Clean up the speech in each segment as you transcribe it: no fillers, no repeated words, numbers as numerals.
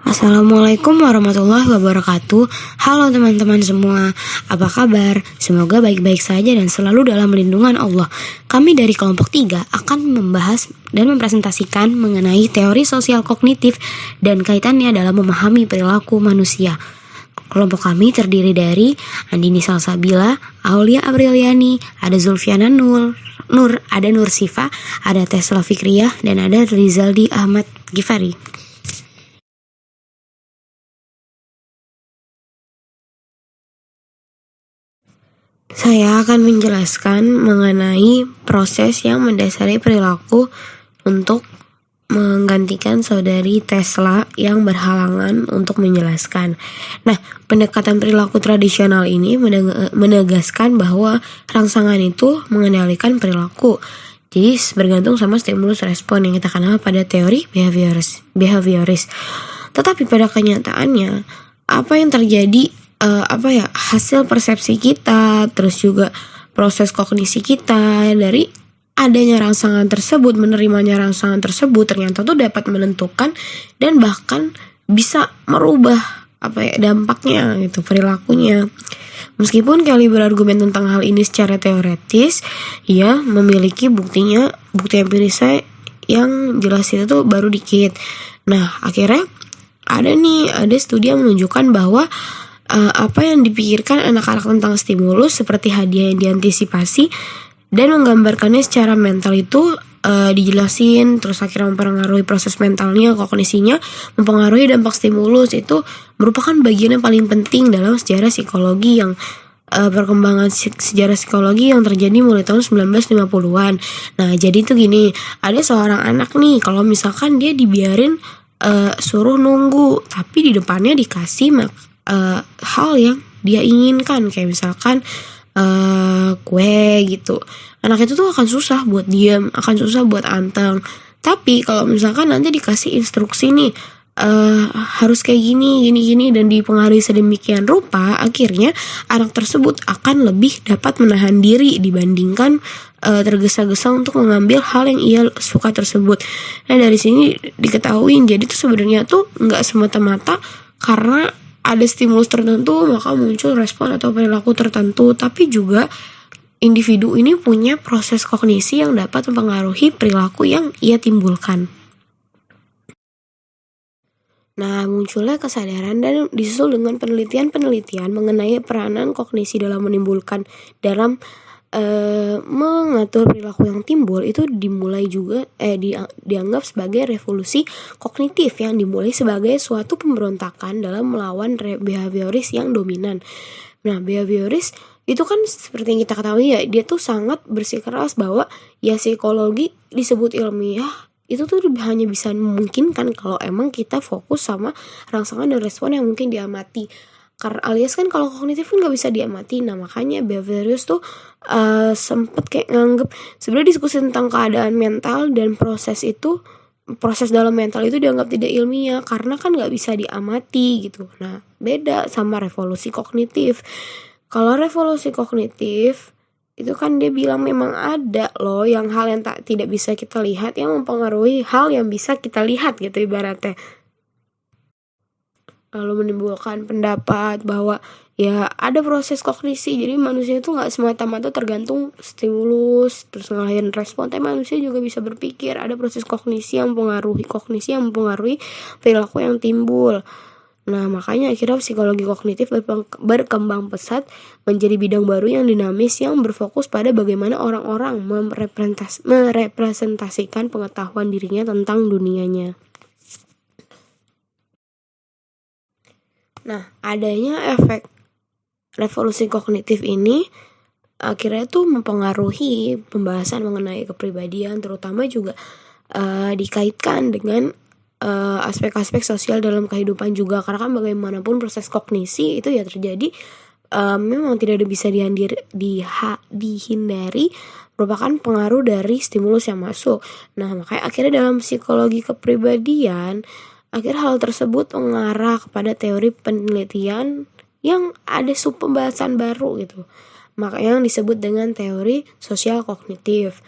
Assalamualaikum warahmatullahi wabarakatuh. Halo teman-teman semua, apa kabar? Semoga baik-baik saja dan selalu dalam lindungan Allah. Kami dari kelompok 3 akan membahas dan mempresentasikan mengenai teori sosial kognitif dan kaitannya dalam memahami perilaku manusia. Kelompok kami terdiri dari Andini Salsabila, Aulia Apriliani, ada Zulfiana Nur, ada Nur Sifa, ada Tesla Fikriyah, dan ada Rizaldi Ahmad Gifari. Saya akan menjelaskan mengenai proses yang mendasari perilaku untuk menggantikan saudari Tesla yang berhalangan untuk menjelaskan. Nah, pendekatan perilaku tradisional ini menegaskan bahwa rangsangan itu mengendalikan perilaku. Jadi bergantung sama stimulus respon yang kita kenal pada teori behavioris. Tetapi pada kenyataannya, apa yang terjadi hasil persepsi kita, terus juga proses kognisi kita dari adanya rangsangan tersebut, menerimanya rangsangan tersebut ternyata tuh dapat menentukan dan bahkan bisa merubah dampaknya gitu, perilakunya. Meskipun Kelly berargumen tentang hal ini secara teoretis, ia memiliki bukti empirisnya yang jelas itu tuh baru dikit. Nah, akhirnya ada studi yang menunjukkan bahwa apa yang dipikirkan anak-anak tentang stimulus seperti hadiah yang diantisipasi dan menggambarkannya secara mental itu dijelasin, terus akhirnya mempengaruhi proses mentalnya, kognisinya, mempengaruhi dampak stimulus. Itu merupakan bagian yang paling penting dalam sejarah psikologi yang perkembangan sejarah psikologi yang terjadi mulai tahun 1950-an. Nah, jadi itu gini, ada seorang anak nih, kalau misalkan dia dibiarin suruh nunggu, tapi di depannya dikasih hal yang dia inginkan, kayak misalkan kue gitu, anak itu tuh akan susah buat diam, akan susah buat anteng. Tapi kalau misalkan nanti dikasih instruksi nih, harus kayak gini dan dipengaruhi sedemikian rupa, akhirnya anak tersebut akan lebih dapat menahan diri dibandingkan tergesa-gesa untuk mengambil hal yang ia suka tersebut. Nah, dari sini diketahui jadi tuh sebenarnya tuh nggak semata-mata karena ada stimulus tertentu maka muncul respon atau perilaku tertentu, tapi juga individu ini punya proses kognisi yang dapat mempengaruhi perilaku yang ia timbulkan. Nah, munculnya kesadaran dan disusul dengan penelitian mengenai peranan kognisi dalam mengatur perilaku yang timbul. Itu dimulai juga dianggap sebagai revolusi kognitif yang dimulai sebagai suatu pemberontakan dalam melawan behavioris yang dominan. Nah, behavioris itu kan seperti yang kita ketahui ya, dia tuh sangat bersikeras bahwa ya psikologi disebut ilmiah itu tuh hanya bisa memungkinkan kalau emang kita fokus sama rangsangan dan respon yang mungkin diamati. Karena alias kan kalau kognitif kan nggak bisa diamati. Nah, makanya behavioris tuh sempet kayak nganggep sebenarnya diskusi tentang keadaan mental dan proses dalam mental itu dianggap tidak ilmiah karena kan nggak bisa diamati gitu. Nah, beda sama revolusi kognitif. Kalau revolusi kognitif itu kan dia bilang memang ada loh yang hal yang tidak bisa kita lihat yang mempengaruhi hal yang bisa kita lihat gitu ibaratnya. Lalu menimbulkan pendapat bahwa ya ada proses kognisi, jadi manusia itu nggak semata-mata tergantung stimulus terus ngelahirin respon, tapi manusia juga bisa berpikir, ada proses kognisi yang mempengaruhi perilaku yang timbul. Nah, makanya akhirnya psikologi kognitif berkembang pesat menjadi bidang baru yang dinamis yang berfokus pada bagaimana orang-orang merepresentasikan pengetahuan dirinya tentang dunianya. Nah, adanya efek revolusi kognitif ini akhirnya tuh mempengaruhi pembahasan mengenai kepribadian, terutama juga dikaitkan dengan aspek-aspek sosial dalam kehidupan juga, karena kan bagaimanapun proses kognisi itu ya terjadi memang tidak bisa dihindari merupakan pengaruh dari stimulus yang masuk. Nah, makanya akhirnya dalam psikologi kepribadian akhirnya hal tersebut mengarah kepada teori penelitian yang ada sub pembahasan baru gitu, makanya yang disebut dengan teori sosial kognitif.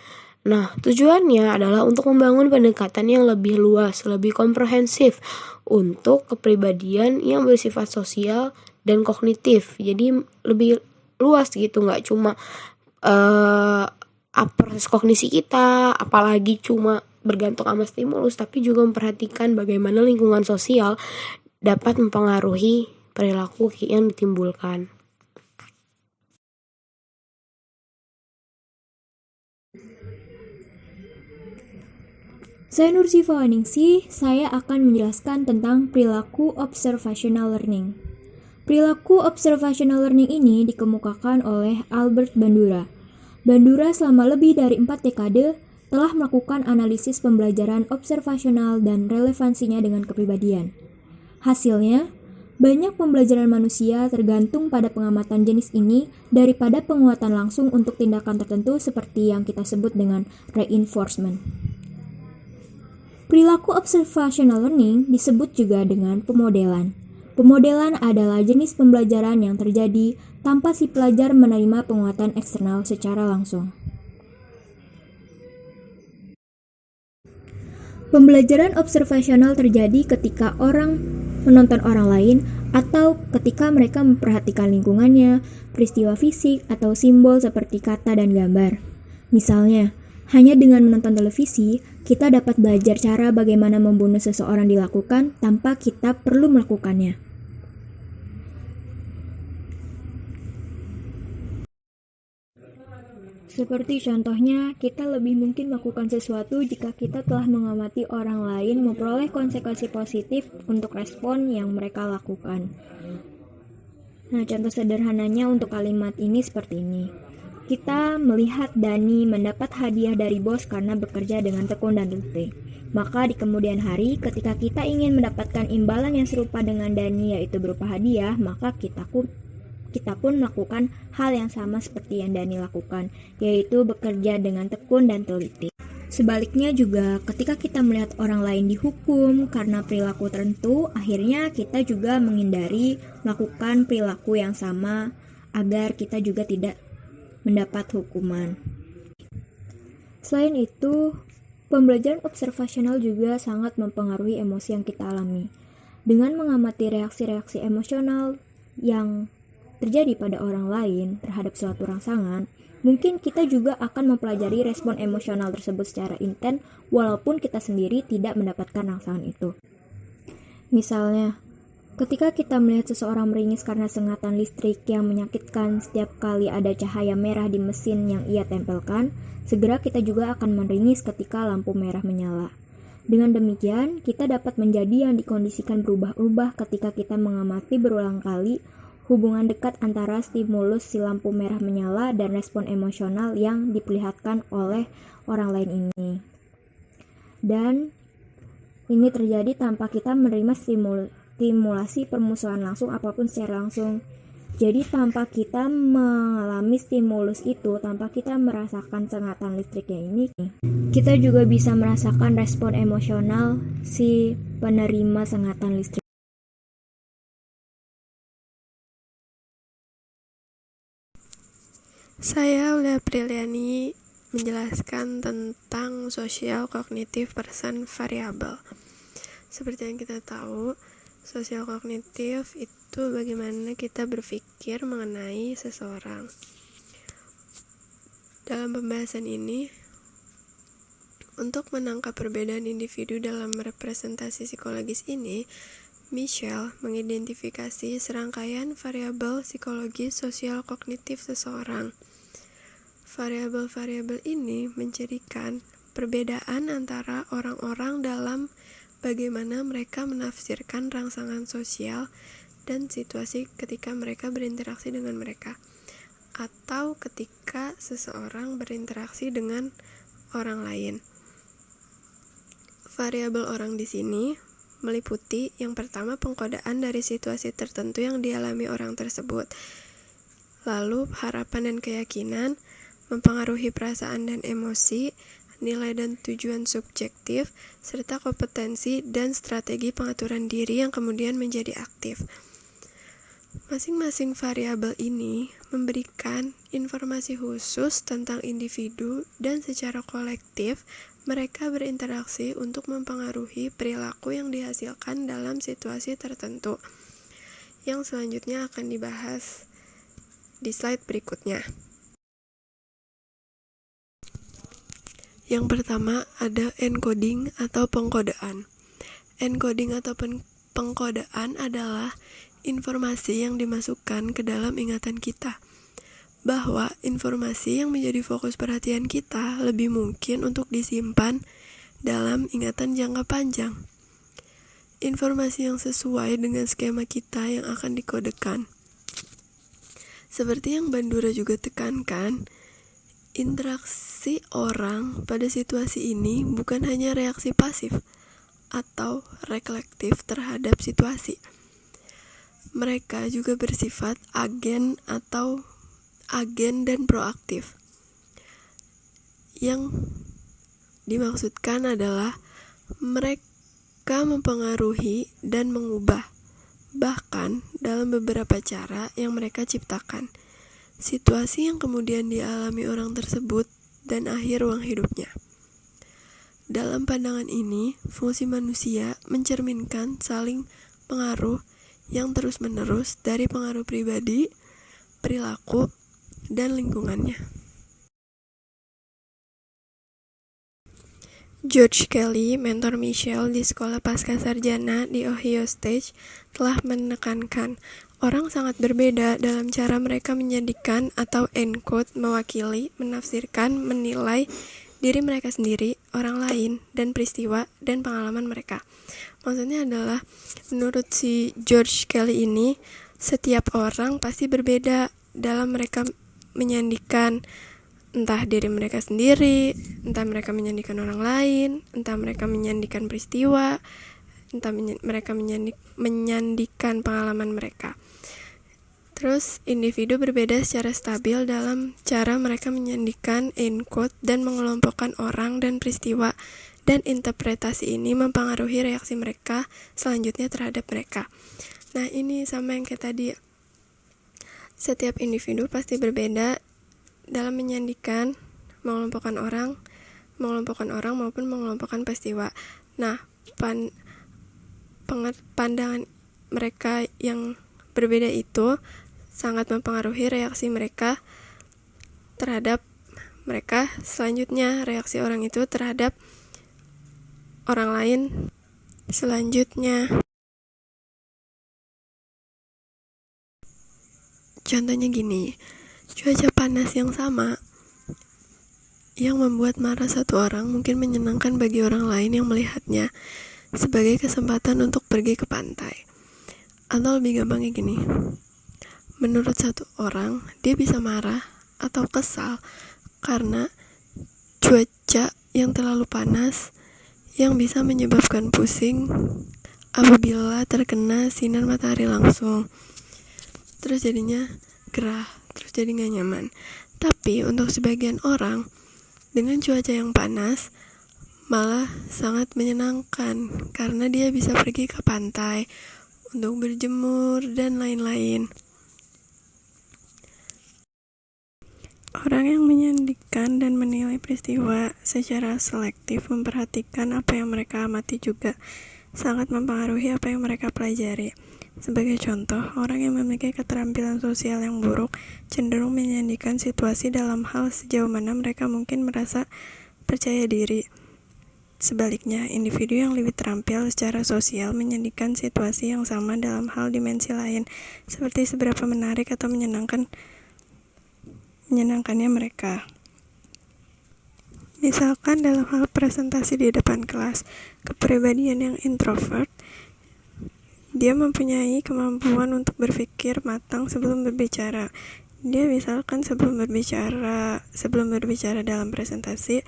Nah, tujuannya adalah untuk membangun pendekatan yang lebih luas, lebih komprehensif untuk kepribadian yang bersifat sosial dan kognitif. Jadi lebih luas gitu, nggak cuma proses kognisi kita, apalagi cuma bergantung sama stimulus, tapi juga memperhatikan bagaimana lingkungan sosial dapat mempengaruhi perilaku yang ditimbulkan. Saya Nursifa Waningsih, saya akan menjelaskan tentang perilaku observational learning. Perilaku observational learning ini dikemukakan oleh Albert Bandura. Bandura selama lebih dari 4 dekade telah melakukan analisis pembelajaran observasional dan relevansinya dengan kepribadian. Hasilnya, banyak pembelajaran manusia tergantung pada pengamatan jenis ini daripada penguatan langsung untuk tindakan tertentu seperti yang kita sebut dengan reinforcement. Perilaku observational learning disebut juga dengan pemodelan. Pemodelan adalah jenis pembelajaran yang terjadi tanpa si pelajar menerima penguatan eksternal secara langsung. Pembelajaran observasional terjadi ketika orang menonton orang lain atau ketika mereka memperhatikan lingkungannya, peristiwa fisik, atau simbol seperti kata dan gambar. Misalnya, hanya dengan menonton televisi, kita dapat belajar cara bagaimana membunuh seseorang dilakukan tanpa kita perlu melakukannya. Seperti contohnya, kita lebih mungkin melakukan sesuatu jika kita telah mengamati orang lain memperoleh konsekuensi positif untuk respon yang mereka lakukan. Nah, contoh sederhananya untuk kalimat ini seperti ini. Kita melihat Dani mendapat hadiah dari bos karena bekerja dengan tekun dan teliti. Maka di kemudian hari, ketika kita ingin mendapatkan imbalan yang serupa dengan Dani yaitu berupa hadiah, maka kita pun melakukan hal yang sama seperti yang Dani lakukan, yaitu bekerja dengan tekun dan teliti. Sebaliknya juga, ketika kita melihat orang lain dihukum karena perilaku tertentu, akhirnya kita juga menghindari melakukan perilaku yang sama agar kita juga tidak mendapat hukuman. Selain itu, pembelajaran observasional juga sangat mempengaruhi emosi yang kita alami. Dengan mengamati reaksi-reaksi emosional yang terjadi pada orang lain terhadap suatu rangsangan, mungkin kita juga akan mempelajari respon emosional tersebut secara intens walaupun kita sendiri tidak mendapatkan rangsangan itu. Misalnya, ketika kita melihat seseorang meringis karena sengatan listrik yang menyakitkan setiap kali ada cahaya merah di mesin yang ia tempelkan, segera kita juga akan meringis ketika lampu merah menyala. Dengan demikian, kita dapat menjadi yang dikondisikan berubah-ubah ketika kita mengamati berulang kali hubungan dekat antara stimulus si lampu merah menyala dan respon emosional yang diperlihatkan oleh orang lain ini. Dan ini terjadi tanpa kita menerima stimulasi permusuhan langsung apapun secara langsung. Jadi tanpa kita mengalami stimulus itu, tanpa kita merasakan sengatan listriknya ini, kita juga bisa merasakan respon emosional si penerima sengatan listrik. Saya Ulia Priliani menjelaskan tentang social cognitive person variable. Seperti yang kita tahu, social kognitif itu bagaimana kita berpikir mengenai seseorang. Dalam pembahasan ini, untuk menangkap perbedaan individu dalam representasi psikologis ini, Michel mengidentifikasi serangkaian variabel psikologis sosial kognitif seseorang. Variabel-variabel ini menjadikan perbedaan antara orang-orang dalam bagaimana mereka menafsirkan rangsangan sosial dan situasi ketika mereka berinteraksi dengan mereka, atau ketika seseorang berinteraksi dengan orang lain. Variabel orang di sini meliputi yang pertama pengkodaan dari situasi tertentu yang dialami orang tersebut, lalu harapan dan keyakinan, mempengaruhi perasaan dan emosi, nilai dan tujuan subjektif, serta kompetensi dan strategi pengaturan diri yang kemudian menjadi aktif. Masing-masing variabel ini memberikan informasi khusus tentang individu dan secara kolektif mereka berinteraksi untuk mempengaruhi perilaku yang dihasilkan dalam situasi tertentu. Yang selanjutnya akan dibahas di slide berikutnya. Yang pertama ada encoding atau pengkodaan. Encoding atau pengkodaan adalah informasi yang dimasukkan ke dalam ingatan kita, bahwa informasi yang menjadi fokus perhatian kita lebih mungkin untuk disimpan dalam ingatan jangka panjang. Informasi yang sesuai dengan skema kita yang akan dikodekan. Seperti yang Bandura juga tekankan, interaksi orang pada situasi ini bukan hanya reaksi pasif atau reflektif terhadap situasi. Mereka juga bersifat agen dan proaktif. Yang dimaksudkan adalah mereka mempengaruhi dan mengubah, bahkan dalam beberapa cara yang mereka ciptakan, situasi yang kemudian dialami orang tersebut dan akhir ruang hidupnya. Dalam pandangan ini, fungsi manusia mencerminkan saling pengaruh yang terus-menerus dari pengaruh pribadi, perilaku, dan lingkungannya. George Kelly, mentor Michelle di sekolah pascasarjana di Ohio State, telah menekankan orang sangat berbeda dalam cara mereka menjadikan atau encode, mewakili, menafsirkan, menilai diri mereka sendiri, orang lain, dan peristiwa dan pengalaman mereka. Maksudnya adalah, menurut si George Kelly ini, setiap orang pasti berbeda dalam mereka menyandikan entah diri mereka sendiri, entah mereka menyandikan orang lain, entah mereka menyandikan peristiwa, entah mereka menyandikan pengalaman mereka. Terus, individu berbeda secara stabil dalam cara mereka menyandikan, encode, dan mengelompokkan orang dan peristiwa, dan interpretasi ini mempengaruhi reaksi mereka selanjutnya terhadap mereka. Nah, ini sama yang kayak tadi. Setiap individu pasti berbeda dalam menyandikan, mengelompokkan orang maupun mengelompokkan peristiwa. Nah, pandangan mereka yang berbeda itu sangat mempengaruhi reaksi mereka terhadap mereka selanjutnya, reaksi orang itu terhadap orang lain selanjutnya. Contohnya gini, cuaca panas yang sama yang membuat marah satu orang mungkin menyenangkan bagi orang lain yang melihatnya sebagai kesempatan untuk pergi ke pantai. Atau lebih gampangnya gini, menurut satu orang, dia bisa marah atau kesal karena cuaca yang terlalu panas yang bisa menyebabkan pusing apabila terkena sinar matahari langsung. Terus jadinya gerah, terus jadi gak nyaman. Tapi untuk sebagian orang, dengan cuaca yang panas malah sangat menyenangkan karena dia bisa pergi ke pantai untuk berjemur dan lain-lain. Orang yang menyandikan dan menilai peristiwa secara selektif memperhatikan apa yang mereka amati juga sangat mempengaruhi apa yang mereka pelajari. Sebagai contoh, orang yang memiliki keterampilan sosial yang buruk cenderung menyandikan situasi dalam hal sejauh mana mereka mungkin merasa percaya diri. Sebaliknya, individu yang lebih terampil secara sosial menyandikan situasi yang sama dalam hal dimensi lain, seperti seberapa menarik atau menyenangkannya mereka. Misalkan dalam hal presentasi di depan kelas, kepribadian yang introvert, dia mempunyai kemampuan untuk berpikir matang sebelum berbicara. Dia misalkan sebelum berbicara dalam presentasi,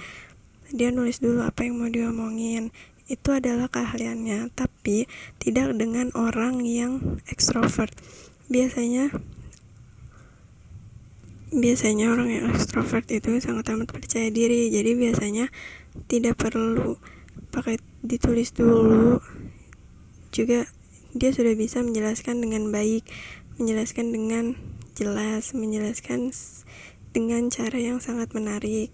dia nulis dulu apa yang mau diomongin. Itu adalah keahliannya, tapi tidak dengan orang yang ekstrovert. Biasanya orang yang ekstrovert itu sangat amat percaya diri, jadi biasanya tidak perlu pakai ditulis dulu, juga dia sudah bisa menjelaskan dengan baik menjelaskan dengan jelas, menjelaskan dengan cara yang sangat menarik.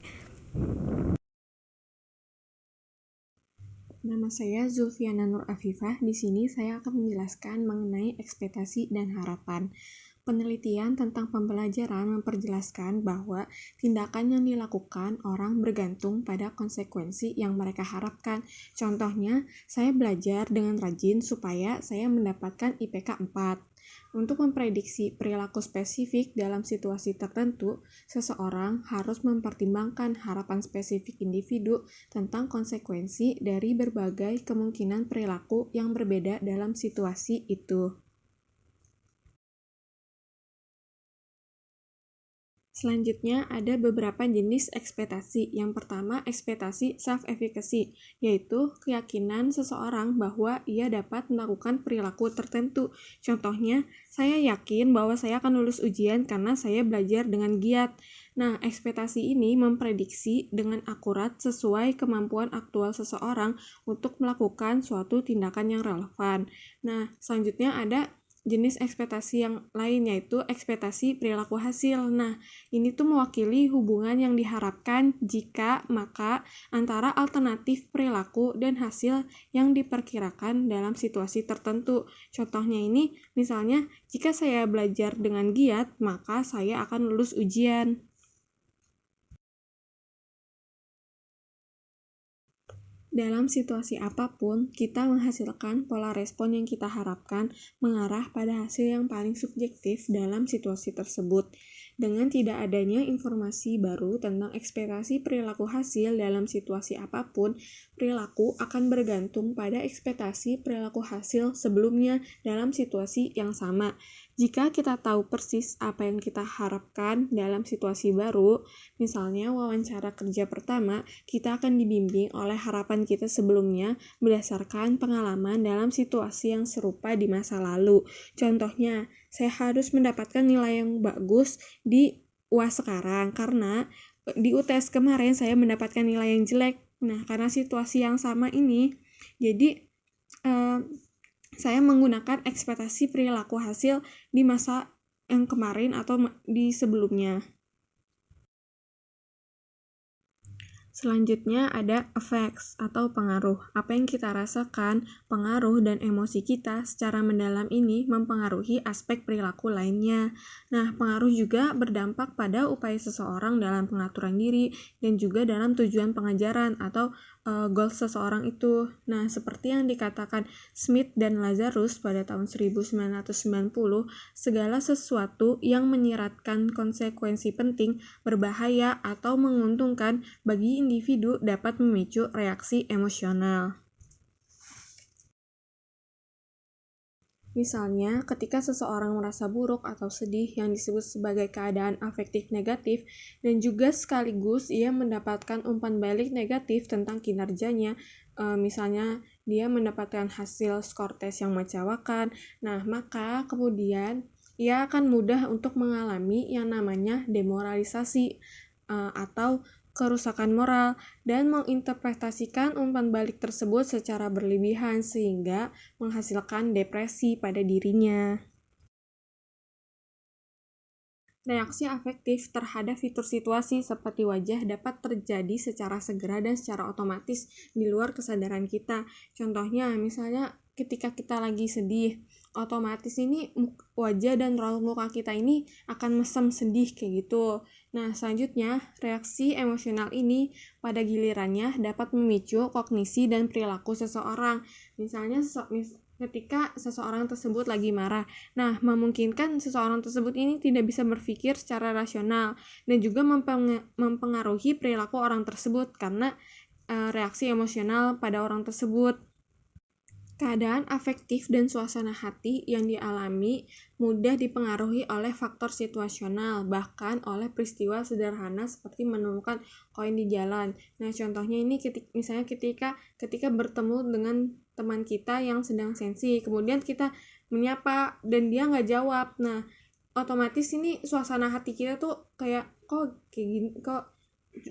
Nama saya Zulfiana Nur Afifah. Di sini saya akan menjelaskan mengenai ekspektasi dan harapan. Penelitian tentang pembelajaran memperjelaskan bahwa tindakan yang dilakukan orang bergantung pada konsekuensi yang mereka harapkan. Contohnya, saya belajar dengan rajin supaya saya mendapatkan IPK 4. Untuk memprediksi perilaku spesifik dalam situasi tertentu, seseorang harus mempertimbangkan harapan spesifik individu tentang konsekuensi dari berbagai kemungkinan perilaku yang berbeda dalam situasi itu. Selanjutnya, ada beberapa jenis ekspektasi. Yang pertama, ekspektasi self-efficacy, yaitu keyakinan seseorang bahwa ia dapat melakukan perilaku tertentu. Contohnya, saya yakin bahwa saya akan lulus ujian karena saya belajar dengan giat. Nah, ekspektasi ini memprediksi dengan akurat sesuai kemampuan aktual seseorang untuk melakukan suatu tindakan yang relevan. Nah, selanjutnya ada jenis ekspektasi yang lain, yaitu ekspektasi perilaku hasil. Nah, ini tuh mewakili hubungan yang diharapkan jika maka antara alternatif perilaku dan hasil yang diperkirakan dalam situasi tertentu. Contohnya ini, misalnya, jika saya belajar dengan giat, maka saya akan lulus ujian. Dalam situasi apapun, kita menghasilkan pola respon yang kita harapkan mengarah pada hasil yang paling subjektif dalam situasi tersebut. Dengan tidak adanya informasi baru tentang ekspektasi perilaku hasil dalam situasi apapun, perilaku akan bergantung pada ekspektasi perilaku hasil sebelumnya dalam situasi yang sama. Jika kita tahu persis apa yang kita harapkan dalam situasi baru, misalnya wawancara kerja pertama, kita akan dibimbing oleh harapan kita sebelumnya berdasarkan pengalaman dalam situasi yang serupa di masa lalu. Contohnya, saya harus mendapatkan nilai yang bagus di UAS sekarang karena di UTS kemarin saya mendapatkan nilai yang jelek. Nah, karena situasi yang sama ini, jadi saya menggunakan ekspektasi perilaku hasil di masa yang kemarin atau di sebelumnya. Selanjutnya ada effects atau pengaruh. Apa yang kita rasakan, pengaruh dan emosi kita secara mendalam ini mempengaruhi aspek perilaku lainnya. Nah, pengaruh juga berdampak pada upaya seseorang dalam pengaturan diri dan juga dalam tujuan pengajaran atau goals seseorang itu. Nah, seperti yang dikatakan Smith dan Lazarus pada tahun 1990, segala sesuatu yang menyiratkan konsekuensi penting, berbahaya, atau menguntungkan bagi individu dapat memicu reaksi emosional. Misalnya, ketika seseorang merasa buruk atau sedih yang disebut sebagai keadaan afektif negatif dan juga sekaligus ia mendapatkan umpan balik negatif tentang kinerjanya, misalnya dia mendapatkan hasil skor tes yang mengecewakan, nah maka kemudian ia akan mudah untuk mengalami yang namanya demoralisasi atau kerusakan moral dan menginterpretasikan umpan balik tersebut secara berlebihan sehingga menghasilkan depresi pada dirinya. Reaksi afektif terhadap fitur situasi seperti wajah dapat terjadi secara segera dan secara otomatis di luar kesadaran kita. Contohnya, misalnya ketika kita lagi sedih, otomatis ini wajah dan raut muka kita ini akan mesem sedih kayak gitu. Nah, selanjutnya, reaksi emosional ini pada gilirannya dapat memicu kognisi dan perilaku seseorang. Misalnya, ketika seseorang tersebut lagi marah. Nah, memungkinkan seseorang tersebut ini tidak bisa berpikir secara rasional dan juga mempengaruhi perilaku orang tersebut karena reaksi emosional pada orang tersebut. Keadaan afektif dan suasana hati yang dialami mudah dipengaruhi oleh faktor situasional, bahkan oleh peristiwa sederhana seperti menemukan koin di jalan. Nah, contohnya ini misalnya ketika bertemu dengan teman kita yang sedang sensi, kemudian kita menyapa dan dia nggak jawab. Nah, otomatis ini suasana hati kita tuh kayak kok kayak gini, kok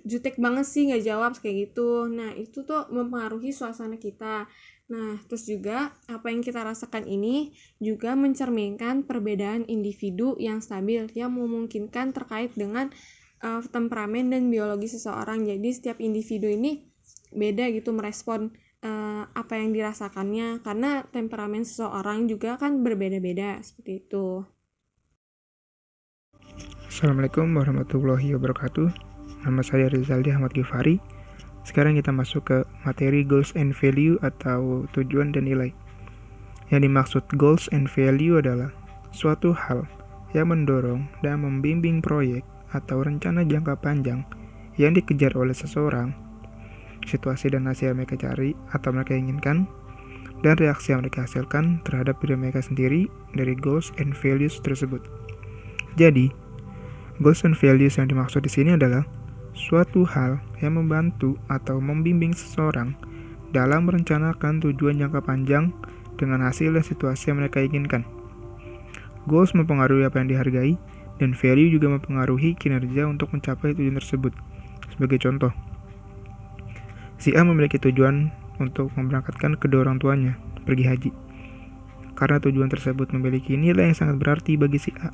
jutek banget sih nggak jawab kayak gitu. Nah itu tuh mempengaruhi suasana kita. Nah terus juga apa yang kita rasakan ini juga mencerminkan perbedaan individu yang stabil yang memungkinkan terkait dengan temperamen dan biologi seseorang. Jadi setiap individu ini beda gitu merespon apa yang dirasakannya, karena temperamen seseorang juga kan berbeda-beda seperti itu. Assalamualaikum warahmatullahi wabarakatuh. Nama saya Rizaldi Ahmad Ghifari. Sekarang kita masuk ke materi goals and value atau tujuan dan nilai. Yang dimaksud goals and value adalah suatu hal yang mendorong dan membimbing proyek atau rencana jangka panjang yang dikejar oleh seseorang, situasi dan hasil yang mereka cari atau mereka inginkan, dan reaksi yang mereka hasilkan terhadap diri mereka sendiri dari goals and values tersebut. Jadi, goals and values yang dimaksud di sini adalah suatu hal yang membantu atau membimbing seseorang dalam merencanakan tujuan jangka panjang dengan hasil dan situasi yang mereka inginkan. Goals mempengaruhi apa yang dihargai, dan value juga mempengaruhi kinerja untuk mencapai tujuan tersebut. Sebagai contoh, si A memiliki tujuan untuk memberangkatkan kedua orang tuanya pergi haji. Karena tujuan tersebut memiliki nilai yang sangat berarti bagi si A,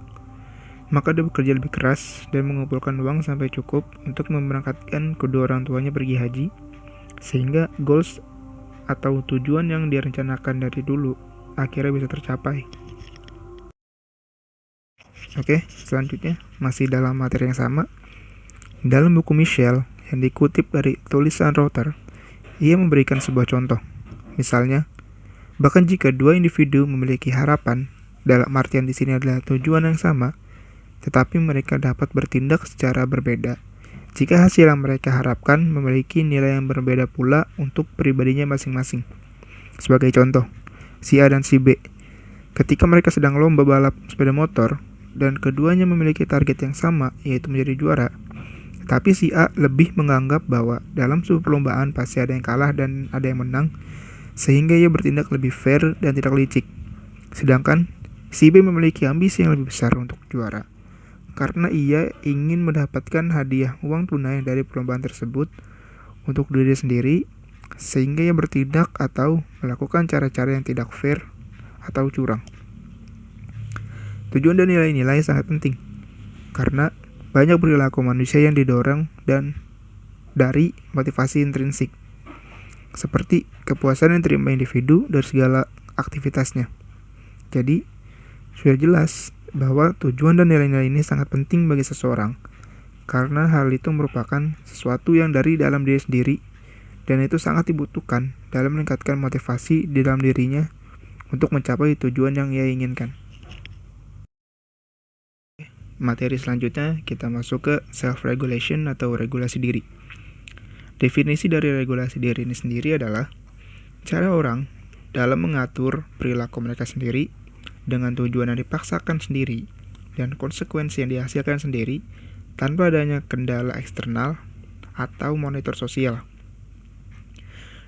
maka dia bekerja lebih keras dan mengumpulkan uang sampai cukup untuk memberangkatkan kedua orang tuanya pergi haji, sehingga goals atau tujuan yang dia rencanakan dari dulu akhirnya bisa tercapai. Oke, selanjutnya masih dalam materi yang sama. Dalam buku Michel yang dikutip dari tulisan Router, ia memberikan sebuah contoh. Misalnya, bahkan jika dua individu memiliki harapan, dalam artian di sini adalah tujuan yang sama, tetapi mereka dapat bertindak secara berbeda jika hasil yang mereka harapkan memiliki nilai yang berbeda pula untuk pribadinya masing-masing. Sebagai contoh, si A dan si B, ketika mereka sedang lomba balap sepeda motor, dan keduanya memiliki target yang sama, yaitu menjadi juara, tapi si A lebih menganggap bahwa dalam sebuah perlombaan pasti ada yang kalah dan ada yang menang, sehingga ia bertindak lebih fair dan tidak licik. Sedangkan si B memiliki ambisi yang lebih besar untuk juara, karena ia ingin mendapatkan hadiah uang tunai dari perlombaan tersebut untuk diri sendiri, sehingga ia bertindak atau melakukan cara-cara yang tidak fair atau curang. Tujuan dan nilai-nilai sangat penting, karena banyak perilaku manusia yang didorong dan dari motivasi intrinsik, seperti kepuasan yang diterima individu dari segala aktivitasnya. Jadi, sudah jelas bahwa tujuan dan nilai-nilai ini sangat penting bagi seseorang, karena hal itu merupakan sesuatu yang dari dalam diri sendiri, dan itu sangat dibutuhkan dalam meningkatkan motivasi di dalam dirinya untuk mencapai tujuan yang ia inginkan. Materi selanjutnya kita masuk ke self-regulation atau regulasi diri. Definisi dari regulasi diri ini sendiri adalah cara orang dalam mengatur perilaku mereka sendiri dengan tujuan yang dipaksakan sendiri dan konsekuensi yang dihasilkan sendiri tanpa adanya kendala eksternal atau monitor sosial.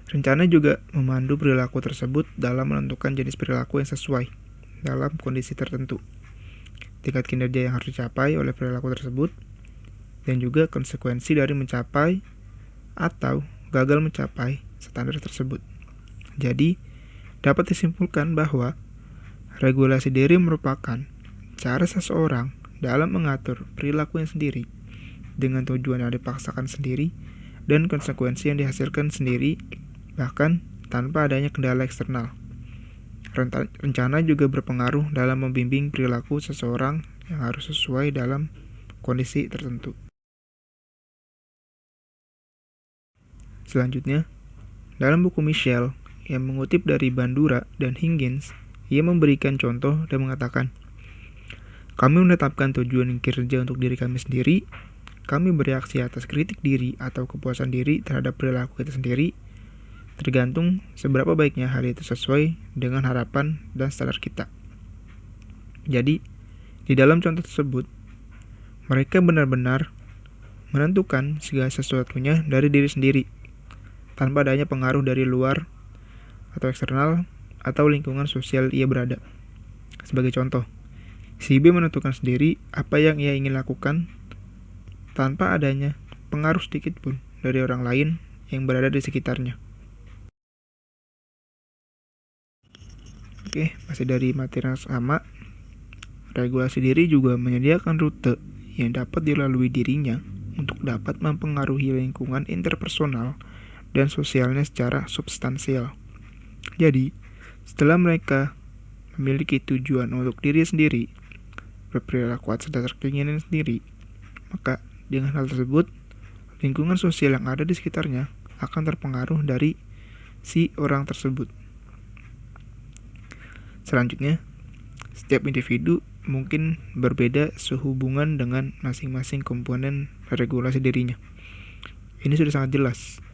Rencana juga memandu perilaku tersebut dalam menentukan jenis perilaku yang sesuai dalam kondisi tertentu, tingkat kinerja yang harus dicapai oleh perilaku tersebut, dan juga konsekuensi dari mencapai atau gagal mencapai standar tersebut. Jadi, dapat disimpulkan bahwa regulasi diri merupakan cara seseorang dalam mengatur perilakunya sendiri dengan tujuan yang dipaksakan sendiri dan konsekuensi yang dihasilkan sendiri, bahkan tanpa adanya kendala eksternal. Rencana juga berpengaruh dalam membimbing perilaku seseorang yang harus sesuai dalam kondisi tertentu. Selanjutnya, dalam buku Michel yang mengutip dari Bandura dan Higgins, ia memberikan contoh dan mengatakan, "Kami menetapkan tujuan kinerja untuk diri kami sendiri. Kami bereaksi atas kritik diri atau kepuasan diri terhadap perilaku kita sendiri, tergantung seberapa baiknya hal itu sesuai dengan harapan dan standar kita." Jadi, di dalam contoh tersebut, mereka benar-benar menentukan segala sesuatunya dari diri sendiri, tanpa adanya pengaruh dari luar atau eksternal atau lingkungan sosial ia berada. Sebagai contoh, si B menentukan sendiri apa yang ia ingin lakukan tanpa adanya pengaruh sedikit pun dari orang lain yang berada di sekitarnya. Oke, masih dari materi yang sama. Regulasi diri juga menyediakan rute yang dapat dilalui dirinya untuk dapat mempengaruhi lingkungan interpersonal dan sosialnya secara substansial. Jadi, setelah mereka memiliki tujuan untuk diri sendiri, berperilaku atas dasar keinginan sendiri, maka dengan hal tersebut, lingkungan sosial yang ada di sekitarnya akan terpengaruh dari si orang tersebut. Selanjutnya, setiap individu mungkin berbeda sehubungan dengan masing-masing komponen regulasi dirinya. Ini sudah sangat jelas,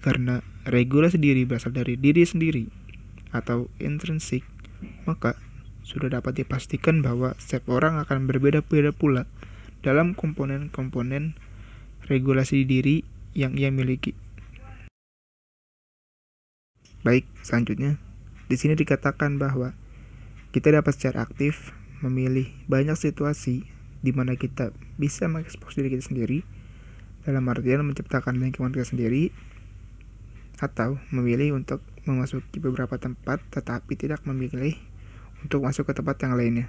karena regulasi diri berasal dari diri sendiri atau intrinsik, maka sudah dapat dipastikan bahwa setiap orang akan berbeda-beda pula dalam komponen-komponen regulasi diri yang ia miliki. Baik, selanjutnya, di sini dikatakan bahwa kita dapat secara aktif memilih banyak situasi di mana kita bisa mengekspos diri kita sendiri, dalam artian menciptakan lingkungan kita sendiri, atau memilih untuk memasuki beberapa tempat tetapi tidak memilih untuk masuk ke tempat yang lainnya.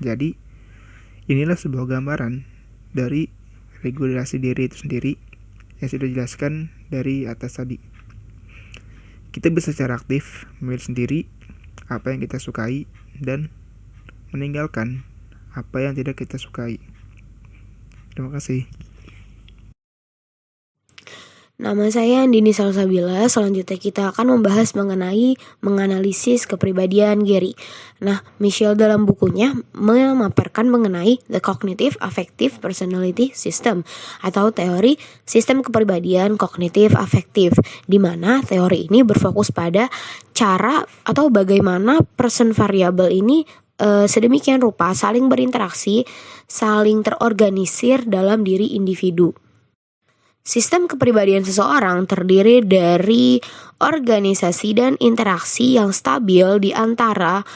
Jadi, inilah sebuah gambaran dari regulasi diri itu sendiri yang sudah dijelaskan dari atas tadi. Kita bisa secara aktif memilih sendiri apa yang kita sukai dan meninggalkan apa yang tidak kita sukai. Terima kasih. Nama saya Andini Salsabila. Selanjutnya kita akan membahas mengenai menganalisis kepribadian Gary. Nah, Michelle dalam bukunya memaparkan mengenai The Cognitive Affective Personality System atau teori sistem kepribadian kognitif afektif, di mana teori ini berfokus pada cara atau bagaimana person variable ini sedemikian rupa saling berinteraksi, saling terorganisir dalam diri individu. Sistem kepribadian seseorang terdiri dari organisasi dan interaksi yang stabil di antara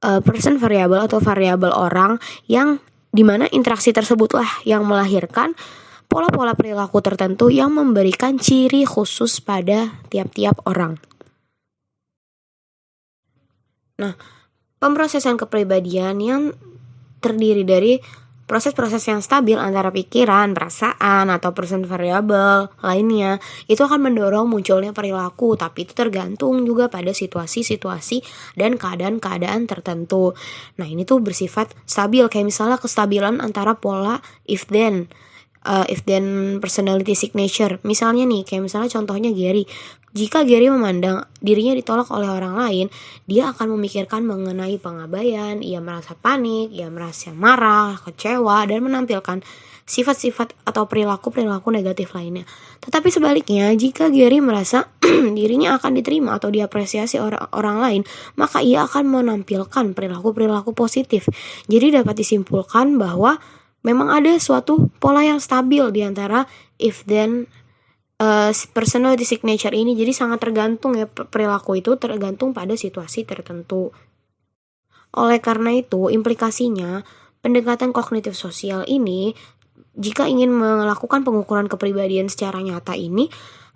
person variable atau variabel orang, yang dimana interaksi tersebutlah yang melahirkan pola-pola perilaku tertentu yang memberikan ciri khusus pada tiap-tiap orang. Nah, pemrosesan kepribadian yang terdiri dari proses-proses yang stabil antara pikiran, perasaan, atau person variable lainnya itu akan mendorong munculnya perilaku, tapi itu tergantung juga pada situasi-situasi dan keadaan-keadaan tertentu. Nah, ini tuh bersifat stabil, kayak misalnya kestabilan antara pola if then personality signature. Misalnya nih, kayak misalnya contohnya Gary. Jika Gary memandang dirinya ditolak oleh orang lain, dia akan memikirkan mengenai pengabaian, ia merasa panik, ia merasa marah, kecewa, dan menampilkan sifat-sifat atau perilaku-perilaku negatif lainnya. Tetapi sebaliknya, jika Gary merasa dirinya akan diterima atau diapresiasi orang lain, maka ia akan menampilkan perilaku-perilaku positif. Jadi dapat disimpulkan bahwa memang ada suatu pola yang stabil di antara if then personality signature ini. Jadi sangat tergantung ya, perilaku itu tergantung pada situasi tertentu. Oleh karena itu, implikasinya pendekatan kognitif sosial ini, jika ingin melakukan pengukuran kepribadian secara nyata ini,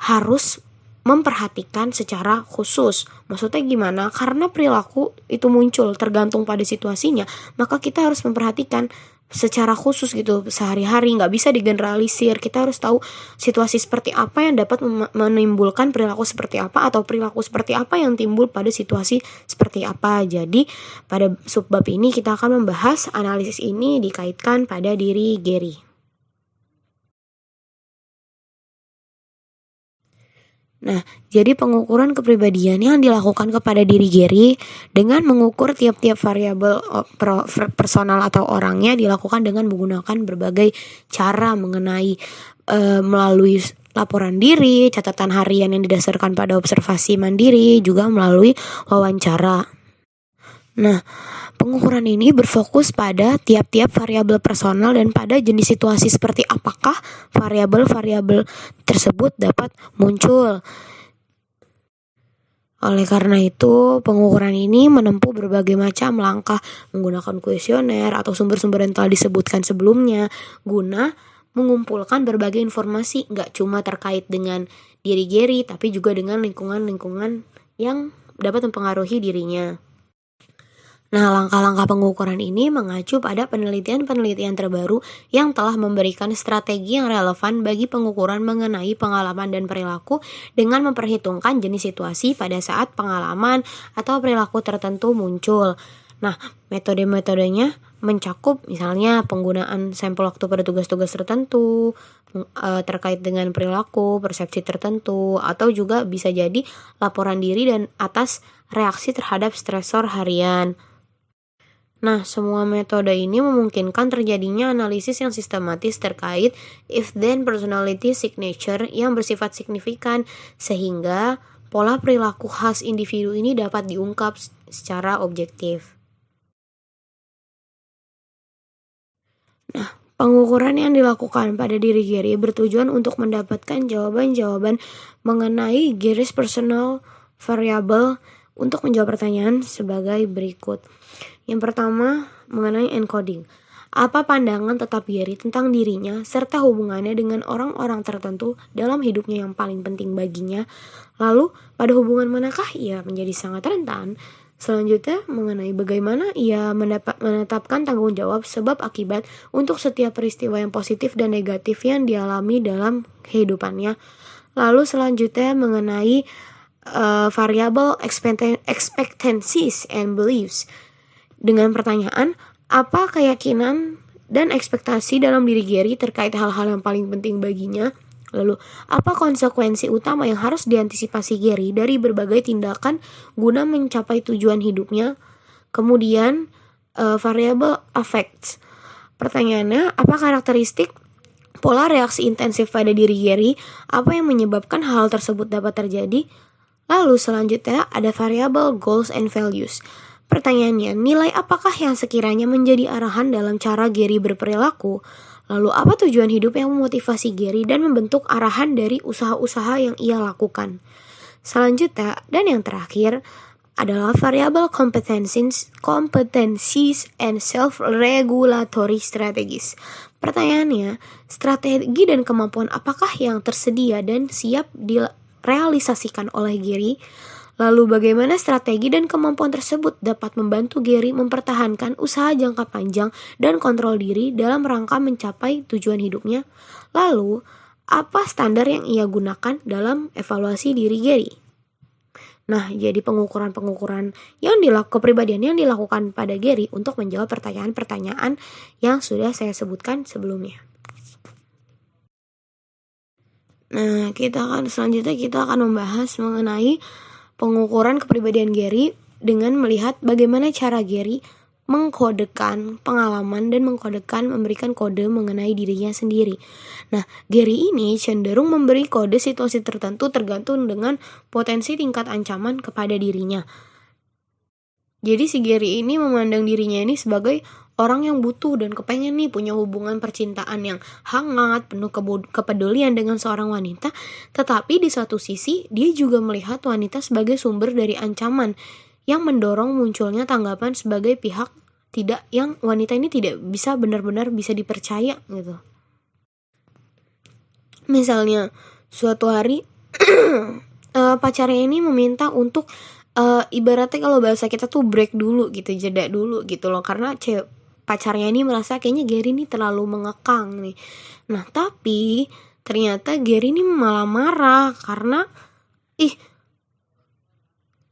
harus memperhatikan secara khusus. Maksudnya gimana? Karena perilaku itu muncul tergantung pada situasinya, maka kita harus memperhatikan secara khusus gitu sehari-hari, nggak bisa digeneralisir. Kita harus tahu situasi seperti apa yang dapat menimbulkan perilaku seperti apa, atau perilaku seperti apa yang timbul pada situasi seperti apa. Jadi pada subbab ini kita akan membahas analisis ini dikaitkan pada diri Gary. Nah, jadi pengukuran kepribadian yang dilakukan kepada diri Gary dengan mengukur tiap-tiap variabel personal atau orangnya dilakukan dengan menggunakan berbagai cara mengenai melalui laporan diri, catatan harian yang didasarkan pada observasi mandiri, juga melalui wawancara. Nah, pengukuran ini berfokus pada tiap-tiap variabel personal dan pada jenis situasi seperti apakah variabel-variabel tersebut dapat muncul. Oleh karena itu, pengukuran ini menempuh berbagai macam langkah menggunakan kuesioner atau sumber-sumber yang telah disebutkan sebelumnya guna mengumpulkan berbagai informasi, nggak cuma terkait dengan diri Gary, tapi juga dengan lingkungan-lingkungan yang dapat mempengaruhi dirinya. Nah, langkah-langkah pengukuran ini mengacu pada penelitian-penelitian terbaru yang telah memberikan strategi yang relevan bagi pengukuran mengenai pengalaman dan perilaku dengan memperhitungkan jenis situasi pada saat pengalaman atau perilaku tertentu muncul. Nah, metode-metodenya mencakup misalnya penggunaan sampel waktu pada tugas-tugas tertentu, terkait dengan perilaku, persepsi tertentu, atau juga bisa jadi laporan diri dan atas reaksi terhadap stresor harian. Nah, semua metode ini memungkinkan terjadinya analisis yang sistematis terkait if-then personality signature yang bersifat signifikan, sehingga pola perilaku khas individu ini dapat diungkap secara objektif. Nah, pengukuran yang dilakukan pada diri Gary bertujuan untuk mendapatkan jawaban-jawaban mengenai Gary's personal variable untuk menjawab pertanyaan sebagai berikut. Yang pertama, mengenai encoding. Apa pandangan tetap Gary tentang dirinya serta hubungannya dengan orang-orang tertentu dalam hidupnya yang paling penting baginya? Lalu, pada hubungan manakah ia menjadi sangat rentan? Selanjutnya, mengenai bagaimana ia menetapkan tanggung jawab sebab akibat untuk setiap peristiwa yang positif dan negatif yang dialami dalam kehidupannya. Lalu selanjutnya mengenai variable expectancies and beliefs. Dengan pertanyaan, apa keyakinan dan ekspektasi dalam diri Gary terkait hal-hal yang paling penting baginya? Lalu, apa konsekuensi utama yang harus diantisipasi Gary dari berbagai tindakan guna mencapai tujuan hidupnya? Kemudian, variable affects. Pertanyaannya, apa karakteristik pola reaksi intensif pada diri Gary? Apa yang menyebabkan hal tersebut dapat terjadi? Lalu selanjutnya ada variable goals and values. Pertanyaannya, nilai apakah yang sekiranya menjadi arahan dalam cara Gary berperilaku? Lalu apa tujuan hidup yang memotivasi Gary dan membentuk arahan dari usaha-usaha yang ia lakukan? Selanjutnya, dan yang terakhir, adalah variable competencies and self-regulatory strategies. Pertanyaannya, strategi dan kemampuan apakah yang tersedia dan siap direalisasikan oleh Gary? Lalu bagaimana strategi dan kemampuan tersebut dapat membantu Gary mempertahankan usaha jangka panjang dan kontrol diri dalam rangka mencapai tujuan hidupnya? Lalu, apa standar yang ia gunakan dalam evaluasi diri Gary? Nah, jadi pengukuran-pengukuran kepribadian yang dilakukan pada Gary untuk menjawab pertanyaan-pertanyaan yang sudah saya sebutkan sebelumnya. Nah, selanjutnya kita akan membahas mengenai pengukuran kepribadian Gary dengan melihat bagaimana cara Gary mengkodekan pengalaman dan memberikan kode mengenai dirinya sendiri. Nah, Gary ini cenderung memberi kode situasi tertentu tergantung dengan potensi tingkat ancaman kepada dirinya. Jadi si Gary ini memandang dirinya ini sebagai orang yang butuh dan kepengen nih punya hubungan percintaan yang hangat, penuh kepedulian dengan seorang wanita, tetapi di satu sisi dia juga melihat wanita sebagai sumber dari ancaman yang mendorong munculnya tanggapan sebagai pihak yang wanita ini tidak bisa benar-benar bisa dipercaya gitu. Misalnya suatu hari pacarnya ini meminta untuk ibaratnya kalau bahasa kita tuh break dulu gitu, jeda dulu gitu loh, karena pacarnya ini merasa kayaknya Gary ini terlalu mengekang nih. Nah, tapi ternyata Gary ini malah marah karena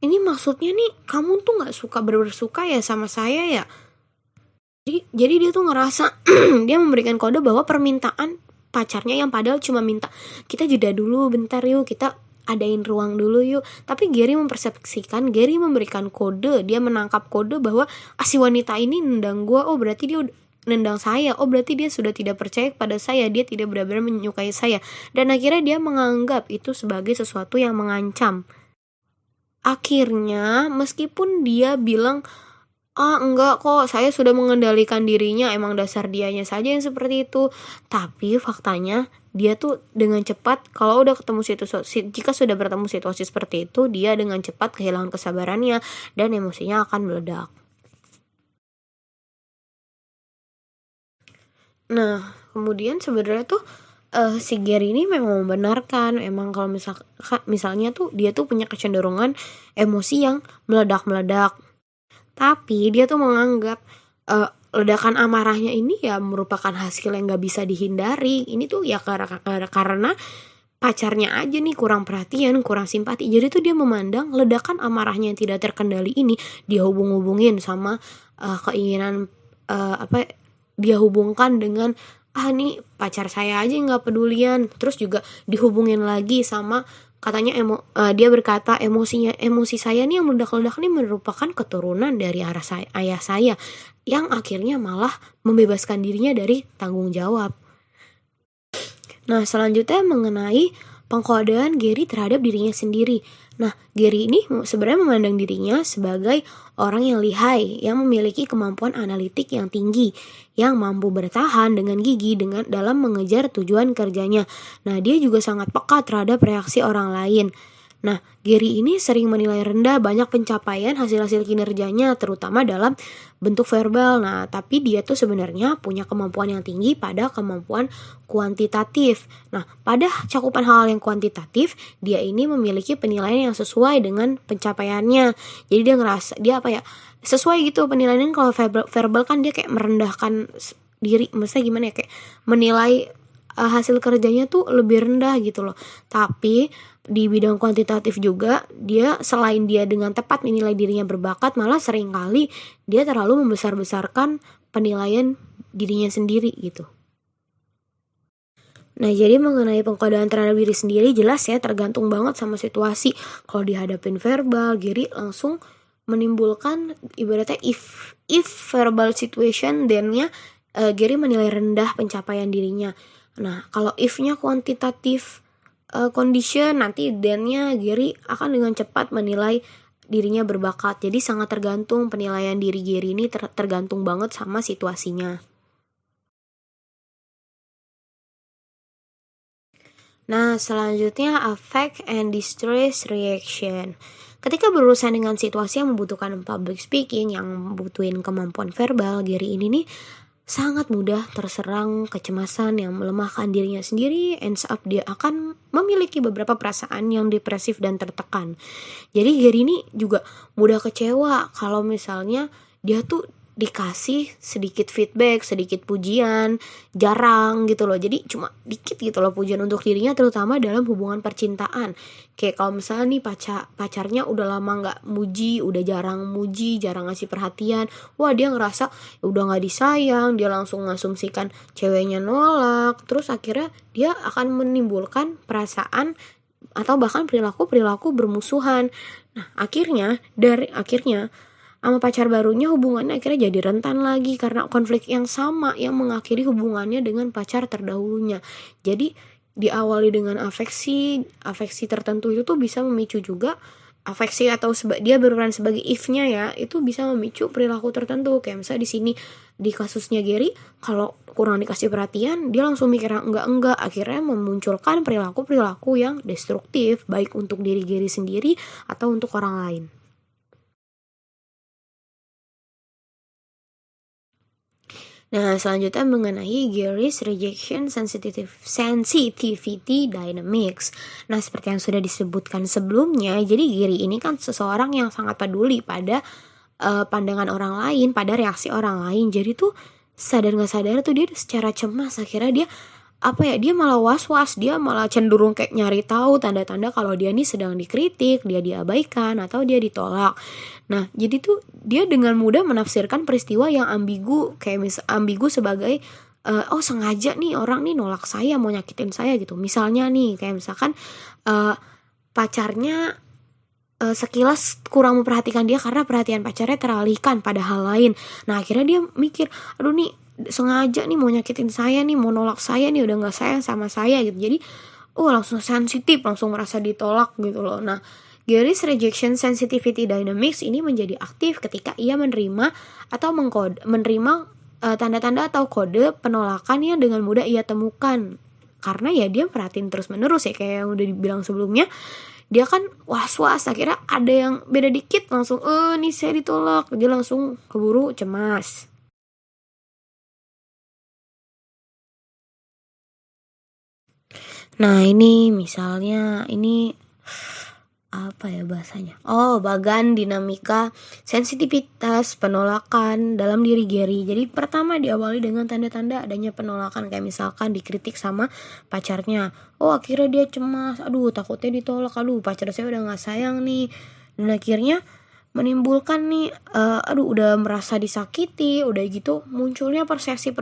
ini maksudnya nih kamu tuh gak bersuka ya sama saya ya. Jadi dia tuh ngerasa dia memberikan kode bahwa permintaan pacarnya yang padahal cuma minta kita jeda dulu bentar yuk, kita adain ruang dulu yuk. Tapi Gary mempersepsikan, Gary memberikan kode, dia menangkap kode bahwa si wanita ini nendang gue, oh berarti dia nendang saya, oh berarti dia sudah tidak percaya kepada saya, dia tidak benar-benar menyukai saya. Dan akhirnya dia menganggap itu sebagai sesuatu yang mengancam. Akhirnya meskipun dia bilang enggak kok, saya sudah mengendalikan dirinya, emang dasar dianya saja yang seperti itu. Tapi faktanya dia tuh dengan cepat kalau udah ketemu jika sudah bertemu situasi seperti itu, dia dengan cepat kehilangan kesabarannya dan emosinya akan meledak. Nah, kemudian sebenarnya tuh si Gary ini memang membenarkan emang kalau misalnya tuh dia tuh punya kecenderungan emosi yang meledak-meledak. Tapi dia tuh menganggap ledakan amarahnya ini ya merupakan hasil yang nggak bisa dihindari. Ini tuh ya karena pacarnya aja nih kurang perhatian, kurang simpati. Jadi tuh dia memandang ledakan amarahnya yang tidak terkendali ini dia hubungin sama keinginan dia hubungkan dengan nih pacar saya aja nggak pedulian. Terus juga dihubungin lagi sama katanya dia berkata emosi saya nih yang meledak-ledak nih merupakan keturunan dari ayah saya yang akhirnya malah membebaskan dirinya dari tanggung jawab. Nah, selanjutnya mengenai pengkodean Gary terhadap dirinya sendiri. Nah, Gary ini sebenarnya memandang dirinya sebagai orang yang lihai, yang memiliki kemampuan analitik yang tinggi, yang mampu bertahan dengan gigih dalam mengejar tujuan kerjanya. Nah, dia juga sangat peka terhadap reaksi orang lain. Nah, Gary ini sering menilai rendah banyak pencapaian hasil-hasil kinerjanya, terutama dalam bentuk verbal. Nah, tapi dia tuh sebenarnya punya kemampuan yang tinggi pada kemampuan kuantitatif. Nah, pada cakupan hal yang kuantitatif, dia ini memiliki penilaian yang sesuai dengan pencapaiannya. Jadi dia sesuai gitu penilaian. Kalau verbal kan dia kayak merendahkan diri, maksudnya gimana ya, kayak menilai hasil kerjanya tuh lebih rendah gitu loh. Tapi di bidang kuantitatif juga dia selain dia dengan tepat menilai dirinya berbakat, malah seringkali dia terlalu membesar-besarkan penilaian dirinya sendiri gitu. Nah, jadi mengenai pengkodean terhadap diri sendiri jelas ya tergantung banget sama situasi. Kalau dihadapin verbal, Gary langsung menimbulkan ibaratnya if verbal situation, then-nya Gary menilai rendah pencapaian dirinya. Nah, kalau if-nya kuantitatif condition, nanti then-nya Gary akan dengan cepat menilai dirinya berbakat. Jadi sangat tergantung penilaian diri Gary ini tergantung banget sama situasinya. Nah, selanjutnya affect and distress reaction. Ketika berurusan dengan situasi yang membutuhkan public speaking, yang membutuhin kemampuan verbal, Gary ini nih sangat mudah terserang kecemasan yang melemahkan dirinya sendiri. Ends up dia akan memiliki beberapa perasaan yang depresif dan tertekan. Jadi Gary ini juga mudah kecewa kalau misalnya dia tuh dikasih sedikit feedback, sedikit pujian, jarang gitu loh. Jadi cuma dikit gitu loh pujian untuk dirinya, terutama dalam hubungan percintaan. Kayak kalau misalnya nih pacarnya udah lama gak muji, udah jarang muji, jarang ngasih perhatian, wah dia ngerasa udah gak disayang, dia langsung ngasumsikan ceweknya nolak. Terus akhirnya dia akan menimbulkan perasaan atau bahkan perilaku bermusuhan. Nah, akhirnya sama pacar barunya hubungannya akhirnya jadi rentan lagi karena konflik yang sama yang mengakhiri hubungannya dengan pacar terdahulunya. Jadi diawali dengan afeksi tertentu itu tuh bisa memicu juga afeksi atau dia berperan sebagai if-nya ya, itu bisa memicu perilaku tertentu. Kayak misalnya di sini di kasusnya Gary, kalau kurang dikasih perhatian dia langsung mikir enggak, akhirnya memunculkan perilaku yang destruktif baik untuk diri Gary sendiri atau untuk orang lain. Nah, selanjutnya mengenai Gary's rejection sensitivity dynamics. Nah, seperti yang sudah disebutkan sebelumnya, jadi Gary ini kan seseorang yang sangat peduli pada pandangan orang lain, pada reaksi orang lain. Jadi tuh sadar nggak sadar tuh dia secara cemas, akhirnya dia malah was-was, dia malah cenderung kayak nyari tahu tanda-tanda kalau dia nih sedang dikritik, dia diabaikan atau dia ditolak. Nah, jadi tuh dia dengan mudah menafsirkan peristiwa yang ambigu, kayak ambigu sebagai sengaja nih orang nih nolak saya, mau nyakitin saya gitu. Misalnya nih kayak misalkan pacarnya sekilas kurang memperhatikan dia karena perhatian pacarnya teralihkan pada hal lain. Nah, akhirnya dia mikir, aduh nih sengaja nih mau nyakitin saya nih, mau nolak saya nih, udah gak sayang sama saya gitu. Jadi langsung sensitif, langsung merasa ditolak gitu loh. Nah, Gary's rejection sensitivity dynamics ini menjadi aktif ketika ia menerima atau menerima tanda-tanda atau kode penolakan yang dengan mudah ia temukan. Karena ya dia perhatiin terus menerus ya, kayak yang udah dibilang sebelumnya, dia kan was-was, akhirnya ada yang beda dikit langsung nih saya ditolak, dia langsung keburu cemas. Nah ini misalnya ini apa ya bahasanya? Oh, bagan dinamika sensitivitas penolakan dalam diri Gary. Jadi pertama diawali dengan tanda-tanda adanya penolakan, kayak misalkan dikritik sama pacarnya. Oh, akhirnya dia cemas. Aduh, takutnya ditolak. Aduh, pacar saya udah nggak sayang nih. Dan akhirnya menimbulkan nih, udah merasa disakiti, udah gitu munculnya persepsi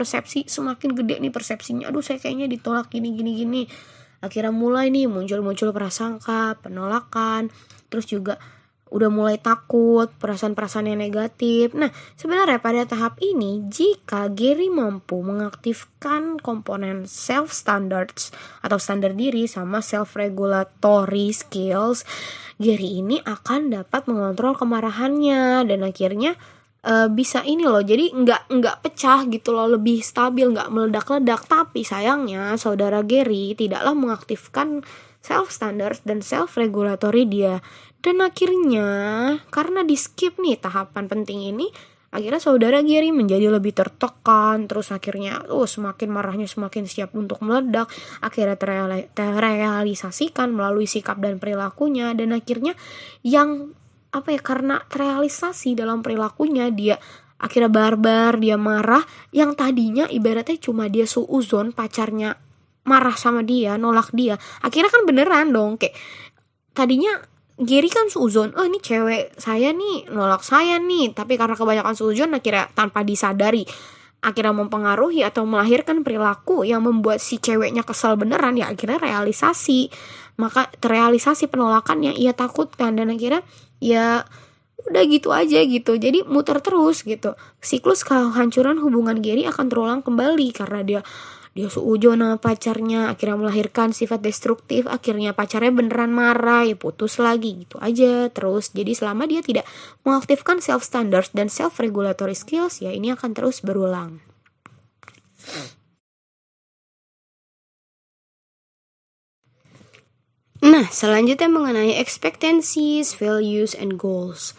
semakin gede nih persepsinya. Aduh, saya kayaknya ditolak gini gini gini. Akhirnya mulai nih muncul prasangka, penolakan, terus juga udah mulai takut, perasaan-perasaan yang negatif. Nah, sebenarnya pada tahap ini, jika Gary mampu mengaktifkan komponen self standards atau standar diri sama self regulatory skills, Gary ini akan dapat mengontrol kemarahannya dan akhirnya bisa ini loh, jadi nggak pecah gitu loh, lebih stabil, nggak meledak-ledak. Tapi sayangnya saudara Gary tidaklah mengaktifkan self standards dan self regulatory dia, dan akhirnya karena di skip nih tahapan penting ini, akhirnya saudara Gary menjadi lebih tertekan, terus akhirnya semakin marahnya semakin siap untuk meledak, akhirnya terrealisasikan melalui sikap dan perilakunya, dan akhirnya yang karena terrealisasi dalam perilakunya, dia akhirnya barbar, dia marah. Yang tadinya ibaratnya cuma dia suuzon, pacarnya marah sama dia, nolak dia, akhirnya kan beneran dong, kayak tadinya Gary kan suuzon, ini cewek saya nih nolak saya nih, tapi karena kebanyakan suuzon akhirnya tanpa disadari akhirnya mempengaruhi atau melahirkan perilaku yang membuat si ceweknya kesal beneran, ya akhirnya realisasi, maka terrealisasi penolakan yang ia takutkan, dan akhirnya ya udah gitu aja gitu, jadi muter terus gitu. Siklus kehancuran hubungan Gary akan terulang kembali karena dia seujon sama pacarnya, akhirnya melahirkan sifat destruktif, akhirnya pacarnya beneran marah, ya putus lagi, gitu aja terus. Jadi selama dia tidak mengaktifkan self standards dan self regulatory skills, ya ini akan terus berulang. Nah, selanjutnya mengenai expectancies, values, and goals.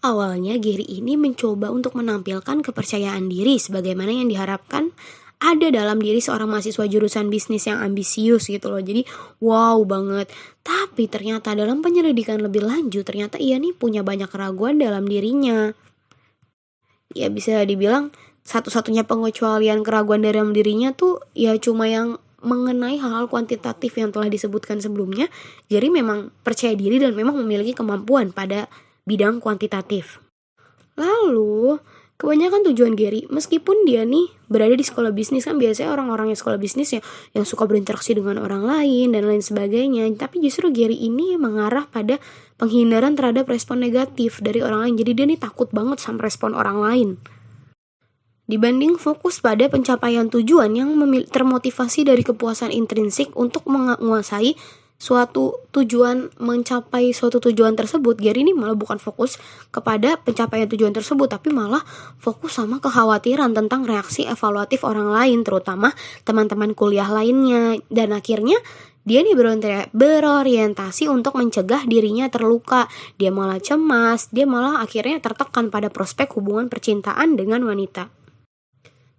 Awalnya Gary ini mencoba untuk menampilkan kepercayaan diri sebagaimana yang diharapkan ada dalam diri seorang mahasiswa jurusan bisnis yang ambisius gitu loh. Jadi wow banget. Tapi ternyata dalam penyelidikan lebih lanjut, ternyata ia nih punya banyak keraguan dalam dirinya. Ya bisa dibilang satu-satunya pengecualian keraguan dalam dirinya tuh ya cuma yang mengenai hal-hal kuantitatif yang telah disebutkan sebelumnya. Jadi memang percaya diri dan memang memiliki kemampuan pada bidang kuantitatif. Lalu kebanyakan tujuan Gary, meskipun dia nih berada di sekolah bisnis, kan biasanya orang-orang yang sekolah bisnis yang suka berinteraksi dengan orang lain dan lain sebagainya, tapi justru Gary ini mengarah pada penghindaran terhadap respon negatif dari orang lain. Jadi dia nih takut banget sama respon orang lain, dibanding fokus pada pencapaian tujuan yang termotivasi dari kepuasan intrinsik untuk menguasai suatu tujuan, mencapai suatu tujuan tersebut. Gary ini malah bukan fokus kepada pencapaian tujuan tersebut, tapi malah fokus sama kekhawatiran tentang reaksi evaluatif orang lain, terutama teman-teman kuliah lainnya. Dan akhirnya dia nih berorientasi untuk mencegah dirinya terluka. Dia malah cemas, dia malah akhirnya tertekan pada prospek hubungan percintaan dengan wanita.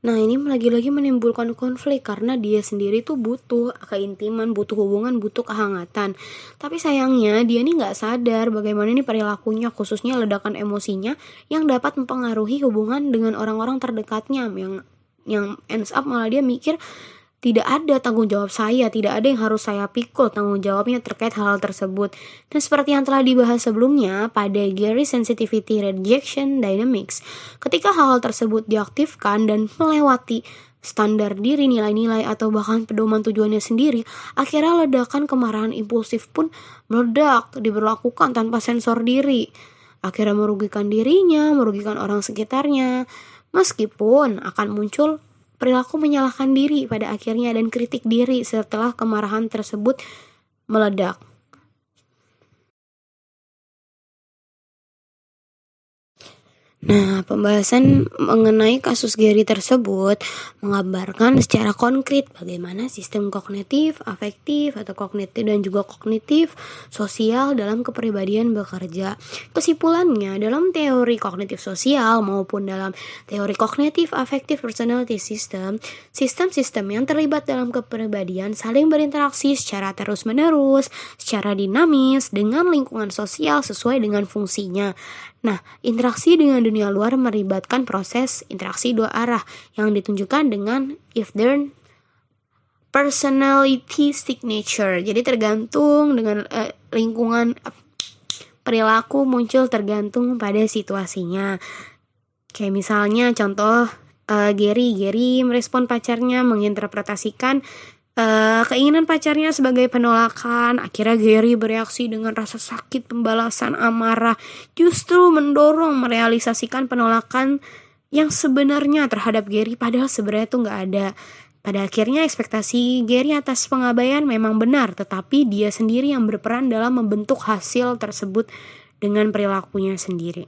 Nah ini lagi-lagi menimbulkan konflik karena dia sendiri tuh butuh keintiman, butuh hubungan, butuh kehangatan. Tapi sayangnya dia nih gak sadar bagaimana nih perilakunya, khususnya ledakan emosinya yang dapat mempengaruhi hubungan dengan orang-orang terdekatnya, yang ends up malah dia mikir tidak ada tanggung jawab saya, tidak ada yang harus saya pikul tanggung jawabnya terkait hal tersebut. Dan seperti yang telah dibahas sebelumnya pada Gary Sensitivity Rejection Dynamics, ketika hal tersebut diaktifkan dan melewati standar diri, nilai-nilai, atau bahkan pedoman tujuannya sendiri, akhirnya ledakan kemarahan impulsif pun meledak, diberlakukan tanpa sensor diri. Akhirnya merugikan dirinya, merugikan orang sekitarnya, meskipun akan muncul perilaku menyalahkan diri pada akhirnya dan kritik diri setelah kemarahan tersebut meledak. Nah, pembahasan mengenai kasus Gary tersebut menggambarkan secara konkret bagaimana sistem kognitif, afektif, atau kognitif dan juga kognitif sosial dalam kepribadian bekerja. Kesimpulannya, dalam teori kognitif sosial maupun dalam teori kognitif afektif personality system, sistem-sistem yang terlibat dalam kepribadian saling berinteraksi secara terus-menerus, secara dinamis dengan lingkungan sosial sesuai dengan fungsinya. Nah, interaksi dengan dunia luar melibatkan proses interaksi dua arah yang ditunjukkan dengan if their personality signature. Jadi tergantung dengan lingkungan, perilaku muncul tergantung pada situasinya. Kayak misalnya contoh Gary merespon pacarnya menginterpretasikan keinginan pacarnya sebagai penolakan. Akhirnya Gary bereaksi dengan rasa sakit, pembalasan, amarah, justru mendorong merealisasikan penolakan yang sebenarnya terhadap Gary, padahal sebenarnya itu nggak ada. Pada akhirnya ekspektasi Gary atas pengabaian memang benar, tetapi dia sendiri yang berperan dalam membentuk hasil tersebut dengan perilakunya sendiri.